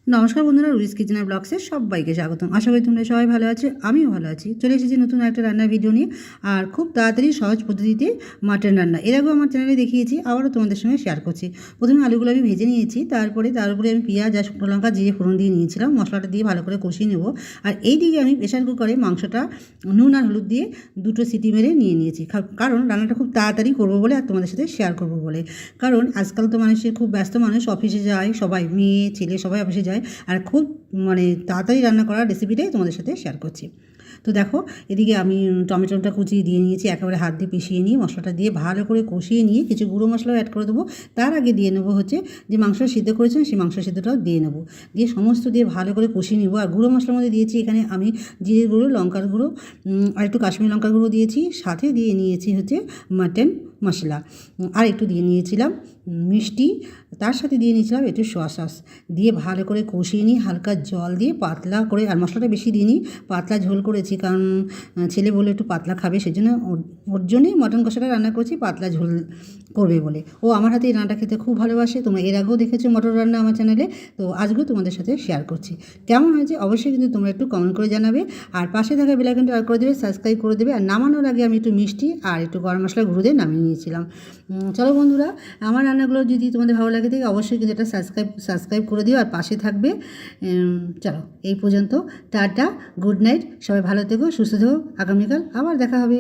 নমস্কার বন্ধুরা, রুইস কিচেনের ব্লগসে সবাইকে স্বাগতম। আশা করি তোমরা সবাই ভালো আছো, আমিও ভালো আছি। চলে এসেছি নতুন একটা রান্নার ভিডিও নিয়ে, আর খুব তাড়াতাড়ি সহজ পদ্ধতিতে মাটন রান্না। এর আগেও আমার চ্যানেলে দেখিয়েছি, আবারও তোমাদের সঙ্গে শেয়ার করছি। প্রথমে আলুগুলো আমি ভেজে নিয়েছি, তার উপরে আমি পেঁয়াজ আর শুকনো লঙ্কা জিরে ফোড়ন দিয়ে নিয়েছিলাম। মশলাটা দিয়ে ভালো করে কষিয়ে নেব। আর এই দিকে আমি প্রেশার কুকারে মাংসটা নুন আর হলুদ দিয়ে 2টো সিটি মেরে নিয়েছি, কারণ রান্নাটা খুব তাড়াতাড়ি করবো বলে আর তোমাদের সাথে শেয়ার করবো বলে। কারণ আজকাল তো মানুষের খুব ব্যস্ত, মানুষ অফিসে যায়, সবাই মেয়ে ছেলে সবাই অফিসে যায়, আর খুব তাড়াতাড়ি রান্না করার রেসিপিটাই তোমাদের সাথে শেয়ার করছি। তো দেখো, এদিকে আমি টমেটোটা কুচিয়ে দিয়ে নিয়েছি, একেবারে হাত দিয়ে পিষিয়ে নিয়ে মশলাটা দিয়ে ভালো করে কষিয়ে নিয়ে কিছু গুঁড়ো মশলাও অ্যাড করে দেবো। তার আগে দিয়ে নেবো হচ্ছে যে মাংস সিদ্ধ করেছেন, সেই মাংস সিদ্ধটাও দিয়ে নেবো, দিয়ে সমস্ত দিয়ে ভালো করে কষিয়ে নেবো। আর গুঁড়ো মশলার মধ্যে দিয়েছি এখানে আমি জিরের গুঁড়ো, লঙ্কার গুঁড়ো, আর একটু কাশ্মীরি লঙ্কার গুঁড়ো দিয়েছি, সাথে দিয়ে নিয়েছি হচ্ছে মাটন মশলা, আর একটু দিয়ে নিয়েছিলাম মিষ্টি, তার সাথে দিয়ে নিয়েছিলাম একটু সোয়া সস। দিয়ে ভালো করে কষিয়ে নিই, হালকা জল দিয়ে পাতলা করে, আর মশলাটা বেশি দিইনি, পাতলা ঝোল করেছি, কারণ ছেলে বলে একটু পাতলা খাবে, সেজন্য ওর জন্যই মটন কষাটা রান্না করছি, পাতলা ঝোল করবে বলে। ও আমার হাতে এই রান্নাটা খেতে খুব ভালোবাসে। তোমরা এর আগেও দেখেছো মটন রান্না আমার চ্যানেলে, তো আজকেও তোমাদের সাথে শেয়ার করছি। কেমন হয়েছে অবশ্যই কিন্তু তোমরা একটু কমেন্ট করে জানাবে, আর পাশে থাকা বেল আইকনটা অন করে দেবে, সাবস্ক্রাইব করে দেবে। আর নামানোর আগে আমি একটু মিষ্টি আর একটু গরম মশলা গুঁড়ো দিয়ে নামিয়ে নিয়েছিলাম। চলো বন্ধুরা, আমার রান্নাগুলো যদি তোমাদের ভালো লাগে থাকে অবশ্যই কিন্তু এটা সাবস্ক্রাইব করে দিও আর পাশে থাকবে। চলো এই পর্যন্ত, টাটা, গুড নাইট, সবাই ভালো থেকো, সুস্থ থেকো, আগামীকাল আবার দেখা হবে।